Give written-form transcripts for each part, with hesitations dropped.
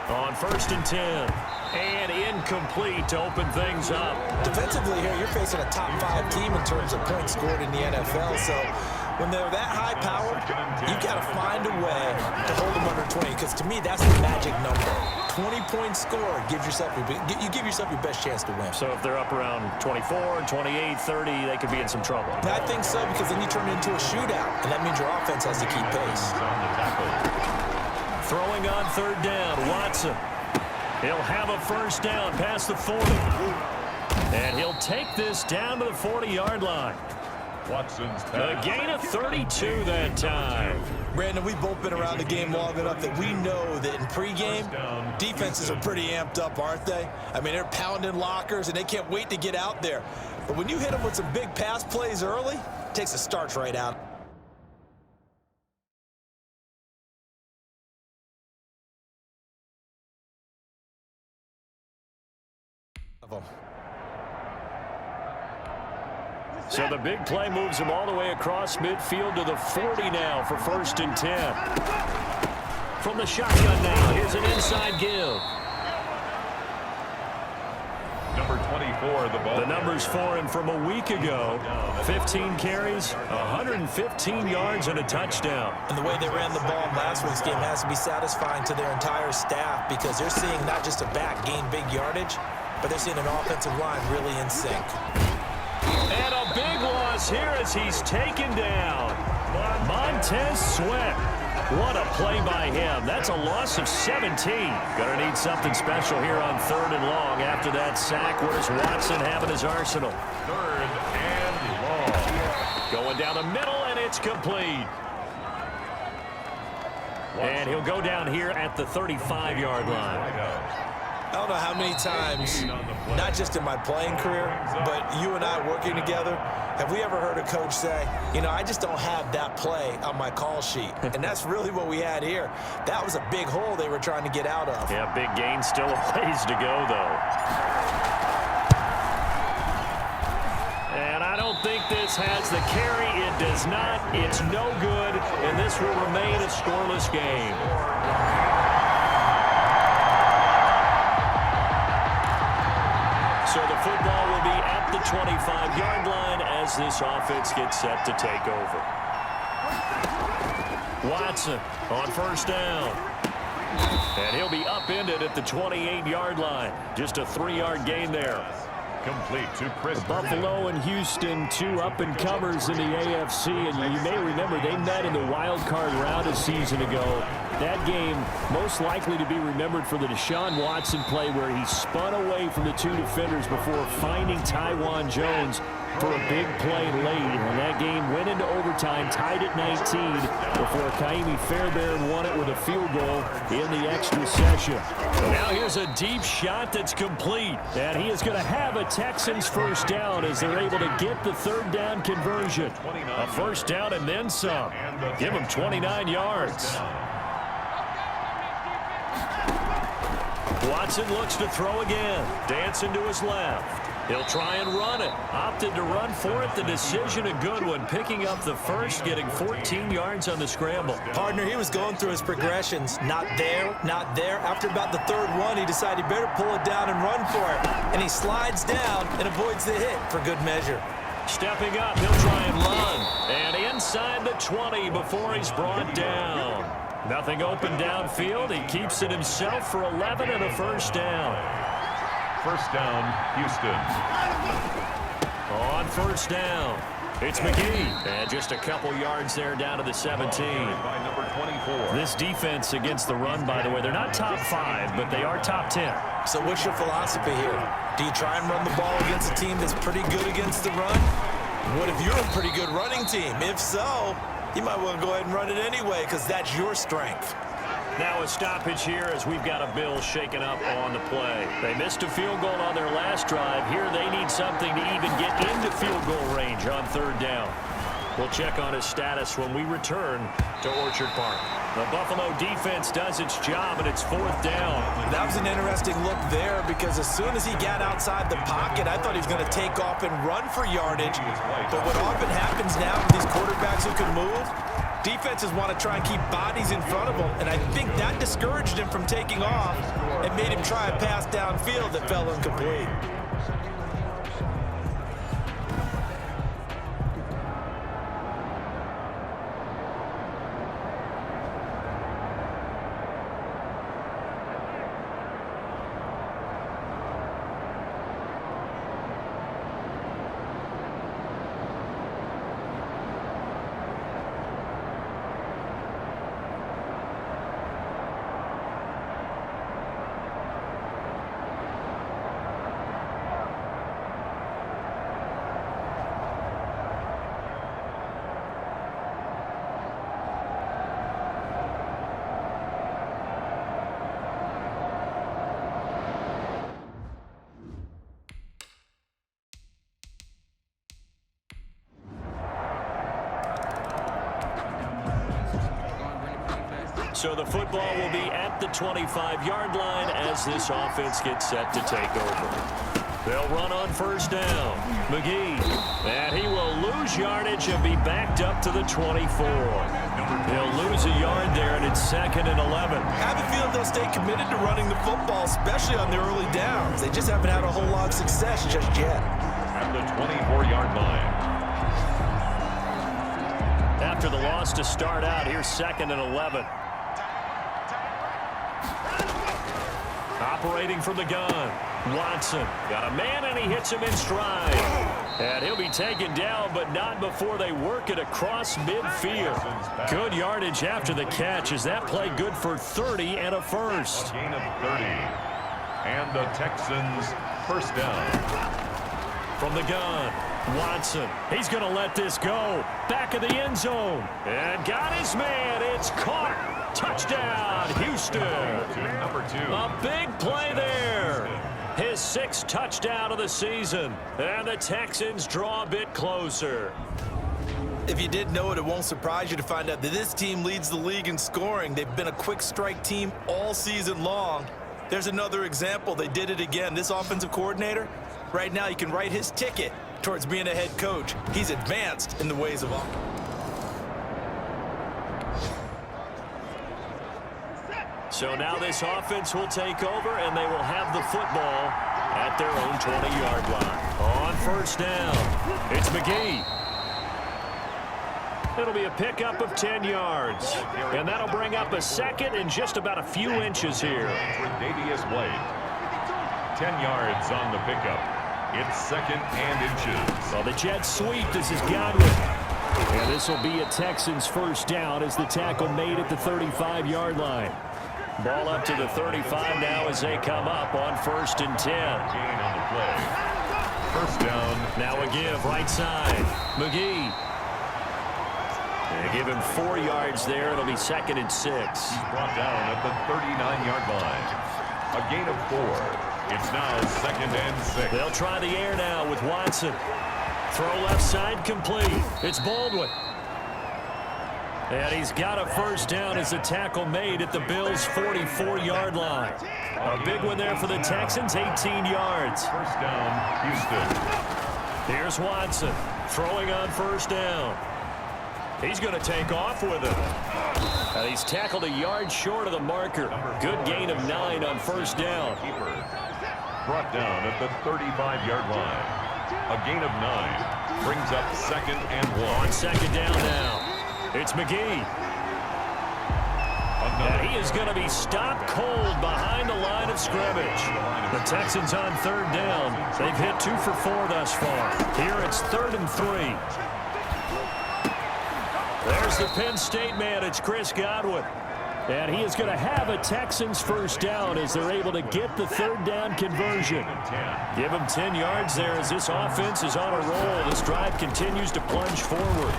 On 1st and 10. And incomplete to open things up. Defensively here, you're facing a top 5 team in terms of points scored in the NFL. So when they're that high power, you've got to find a way to hold them under 20. Because to me, that's the magic number. 20-point score gives yourself you give yourself your best chance to win. So if they're up around 24, 28, 30, they could be in some trouble. I think so, because then you turn it into a shootout, and that means your offense has to keep pace. Throwing on 3rd down, Watson. He'll have a 1st down past the 40. And he'll take this down to the 40-yard line. Watson's A gain of 32 that time. Brandon, we've both been around the game long enough that we know that in pregame, defenses are pretty amped up, aren't they? I mean, they're pounding lockers, and they can't wait to get out there. But when you hit them with some big pass plays early, it takes the starch right out of them. So the big play moves him all the way across midfield to the 40 now for 1st and 10. From the shotgun now, here's an inside give. Number 24, the ball. The numbers for him from a week ago. 15 carries, 115 yards, and a touchdown. And the way they ran the ball in last week's game has to be satisfying to their entire staff, because they're seeing not just a back gain big yardage, but they're seeing an offensive line really in sync. And a big loss here as he's taken down. Montez Sweat. What a play by him. That's a loss of 17. Gonna need something special here on 3rd and long after that sack. What does Watson have in his arsenal? 3rd and long. Going down the middle, and it's complete. And he'll go down here at the 35-yard line. I don't know how many times, not just in my playing career, but you and I working together, have we ever heard a coach say, you know, I just don't have that play on my call sheet. And that's really what we had here. That was a big hole they were trying to get out of. Yeah, big gain, still a ways to go, though. And I don't think this has the carry. It does not. It's no good, and this will remain a scoreless game. So the football will be at the 25-yard line as this offense gets set to take over. Watson on 1st down. And he'll be upended at the 28-yard line. Just a 3-yard gain there. Complete to Chris. Buffalo and Houston, 2 up-and-comers in the AFC, and you may remember they met in the wild card round a season ago. That game most likely to be remembered for the Deshaun Watson play where he spun away from the 2 defenders before finding Tywan Jones for a big play late. And that game went into overtime, tied at 19, before Kaimi Fairbairn won it with a field goal in the extra session. Now here's a deep shot that's complete, and he is going to have a Texans 1st down as they're able to get the 3rd down conversion. A 1st down and then some. Give him 29 yards. Watson looks to throw again. Dancing to his left. He'll try and run it. Opted to run for it. The decision a good one. Picking up the 1st, getting 14 yards on the scramble. Partner, he was going through his progressions. Not there, not there. After about the 3rd one, he decided he better pull it down and run for it. And he slides down and avoids the hit for good measure. Stepping up, he'll try and run. And inside the 20 before he's brought down. Nothing open downfield. He keeps it himself for 11 and a 1st down. 1st down, Houston. On 1st down, it's McGee. And just a couple yards there down to the 17. By number 24. This defense against the run, by the way, they're not top 5, but they are top 10. So what's your philosophy here? Do you try and run the ball against a team that's pretty good against the run? What if you're a pretty good running team? If so, you might want to go ahead and run it anyway, because that's your strength. Now a stoppage here as we've got a Bill shaken up on the play. They missed a field goal on their last drive. Here they need something to even get into field goal range on 3rd down. We'll check on his status when we return to Orchard Park. The Buffalo defense does its job, and it's 4th down. That was an interesting look there, because as soon as he got outside the pocket, I thought he was going to take off and run for yardage. But what often happens now with these quarterbacks who can move, Defenses want to try and keep bodies in front of him, and I think that discouraged him from taking off and made him try a pass downfield that fell incomplete. So the football will be at the 25-yard line as this offense gets set to take over. They'll run on first down. McGee, and he will lose yardage and be backed up to the 24. He'll lose a yard there, and it's 2nd and 11. I have a feeling they'll stay committed to running the football, especially on the early downs. They just haven't had a whole lot of success just yet. At the 24-yard line. After the loss to start out, here's 2nd and 11. Operating from the gun, Watson got a man, and he hits him in stride. And he'll be taken down, but not before they work it across midfield. Good yardage after the catch. Is that play good for 30 and a first? A gain of 30. And the Texans first down. From the gun, Watson. He's going to let this go. Back of the end zone. And got his man. It's caught. Touchdown, Houston. Number 2. A big play there. His 6th touchdown of the season. And the Texans draw a bit closer. If you didn't know it, it won't surprise you to find out that this team leads the league in scoring. They've been a quick strike team all season long. There's another example. They did it again. This offensive coordinator, right now you can write his ticket towards being a head coach. He's advanced in the ways of offense. So now this offense will take over, and they will have the football at their own 20-yard line. On first down, it's McGee. It'll be a pickup of 10 yards. And that'll bring up a 2nd and just about a few inches here. Tre'Davious White. 10 yards on the pickup. It's 2nd and inches. Well, the jet sweep. This is Godwin. And this will be a Texans first down as the tackle made at the 35-yard line. Ball up to the 35 now as they come up on 1st and 10. Gain on the play. First down. Now a give right side. McGee. They give him 4 yards there. It'll be 2nd and 6. He's brought down at the 39-yard line. A gain of 4. It's now 2nd and 6. They'll try the air now with Watson. Throw left side complete. It's Baldwin. And he's got a first down as the tackle made at the Bills' 44-yard line. A big one there for the Texans, 18 yards. First down, Houston. Here's Watson throwing on first down. He's going to take off with it. And he's tackled a yard short of the marker. Good gain of 9 on first down. Keeper brought down at the 35-yard line. A gain of 9 brings up 2nd and 1. On 2nd down now. It's McGee. And he is going to be stopped cold behind the line of scrimmage. The Texans on 3rd down. They've hit 2 for 4 thus far. Here it's 3rd and 3. There's the Penn State man. It's Chris Godwin. And he is going to have a Texans first down as they're able to get the 3rd down conversion. Give him 10 yards there as this offense is on a roll. This drive continues to plunge forward.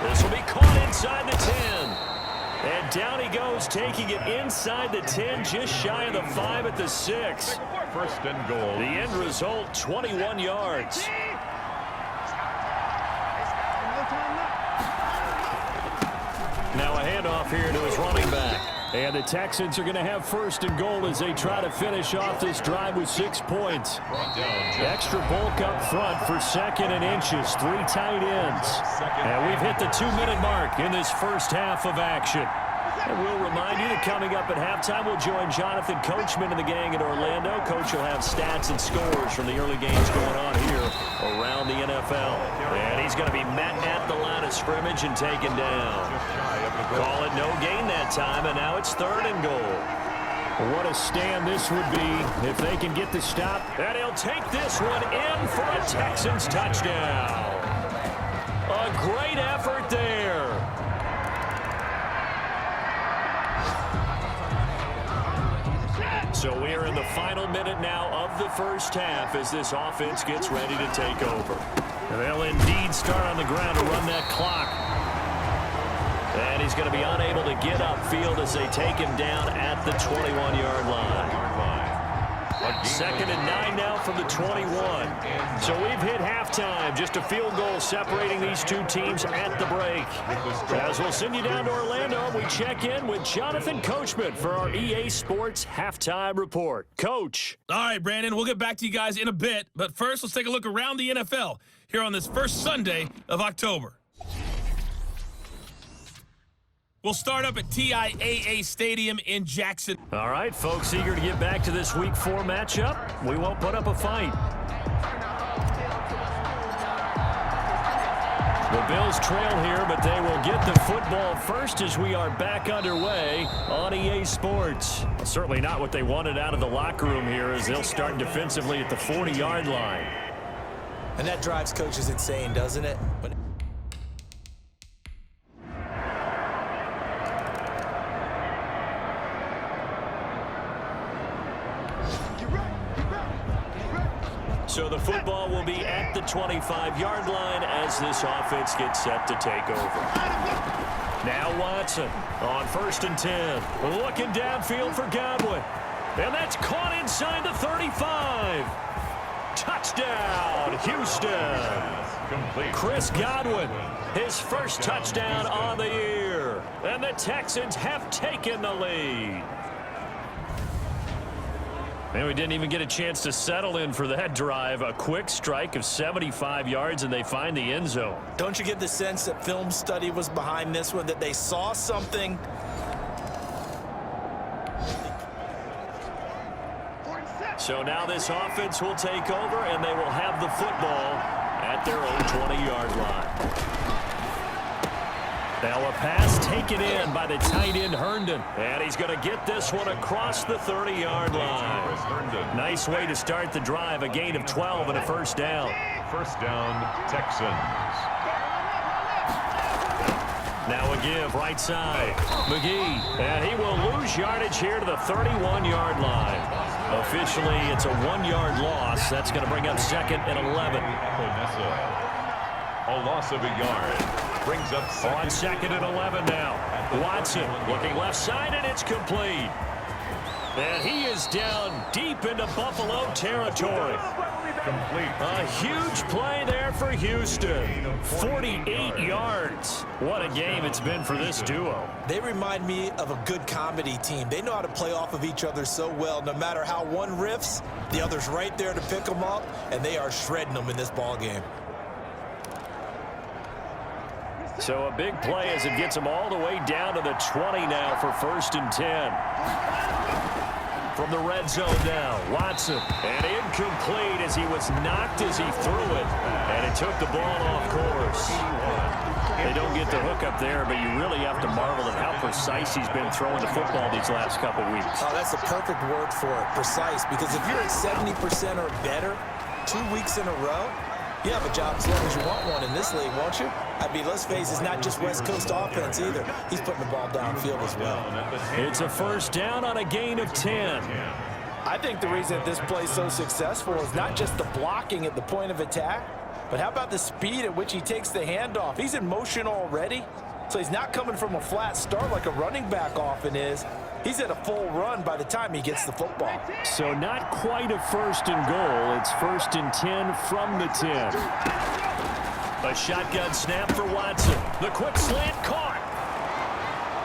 This will be caught inside the 10. And down he goes, taking it inside the 10, just shy of the 5 at the 6. First and goal. The end result, 21 yards. Now a handoff here to his running back. And the Texans are going to have first and goal as they try to finish off this drive with 6 points. Extra bulk up front for second and inches. 3 tight ends. And we've hit the 2-minute mark in this first half of action. And we'll remind you that coming up at halftime, we'll join Jonathan Coachman and the gang in Orlando. Coach will have stats and scores from the early games going on here around the NFL. And he's going to be met at the line of scrimmage and taken down. Call it no gain that time, and now it's 3rd and goal. What a stand this would be if they can get the stop. And he'll take this one in for a Texans touchdown. A great effort there. So we are in the final minute now of the first half as this offense gets ready to take over. And they'll indeed start on the ground to run that clock. And he's going to be unable to get upfield as they take him down at the 21-yard line. 2nd and 9 now from the 21. So we've hit halftime. Just a field goal separating these two teams at the break. As we'll send you down to Orlando, we check in with Jonathan Coachman for our EA Sports Halftime Report. Coach. All right, Brandon, we'll get back to you guys in a bit. But first, let's take a look around the NFL here on this first Sunday of October. We'll start up at TIAA Stadium in Jackson. All right, folks, eager to get back to this Week 4 matchup. We won't put up a fight. The Bills trail here, but they will get the football first as we are back underway on EA Sports. Certainly not what they wanted out of the locker room here as they'll start defensively at the 40-yard line. And that drives coaches insane, doesn't it? So the football will be at the 25-yard line as this offense gets set to take over. Now Watson on 1st and 10. Looking downfield for Godwin. And that's caught inside the 35. Touchdown, Houston. Chris Godwin, his first touchdown on the year. And the Texans have taken the lead. And we didn't even get a chance to settle in for that drive. A quick strike of 75 yards, and they find the end zone. Don't you get the sense that film study was behind this one, that they saw something? So now this offense will take over, and they will have the football at their own 20-yard line. Now a pass taken in by the tight end Herndon. And he's going to get this one across the 30-yard line. Nice way to start the drive. A gain of 12 and a first down. First down, Texans. Now a give right side. McGee. And he will lose yardage here to the 31-yard line. Officially, it's a 1-yard loss. That's going to bring up 2nd and 11. A loss of a yard. Brings up on 2nd and 11 now. Watson looking left side, and it's complete. And he is down deep into Buffalo territory. Complete. A huge play there for Houston. 48 yards. What a game it's been for this duo. They remind me of a good comedy team. They know how to play off of each other so well. No matter how one riffs, the other's right there to pick them up, and they are shredding them in this ball game. So a big play as it gets them all the way down to the 20 now for 1st and 10. From the red zone now, Watson. And incomplete as he was knocked as he threw it. And it took the ball off course. They don't get the hook up there, but you really have to marvel at how precise he's been throwing the football these last couple weeks. Oh, that's the perfect word for it, precise. Because if you're at 70% or better 2 weeks in a row, you have a job as long as you want one in this league, won't you? I mean, let's face it, it's not just West Coast offense either. He's putting the ball downfield as well. It's a first down on a gain of 10. I think the reason that this play is so successful is not just the blocking at the point of attack, but how about the speed at which he takes the handoff? He's in motion already, so he's not coming from a flat start like a running back often is. He's at a full run by the time he gets the football. So not quite a 1st and goal. It's 1st and 10 from the 10. A shotgun snap for Watson. The quick slant caught.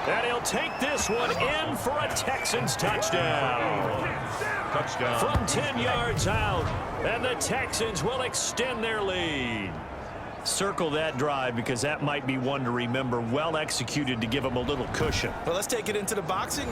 And he'll take this one in for a Texans touchdown. Touchdown. From 10 yards out, and the Texans will extend their lead. Circle that drive because that might be one to remember. Well executed to give them a little cushion. Well, let's take it into the boxing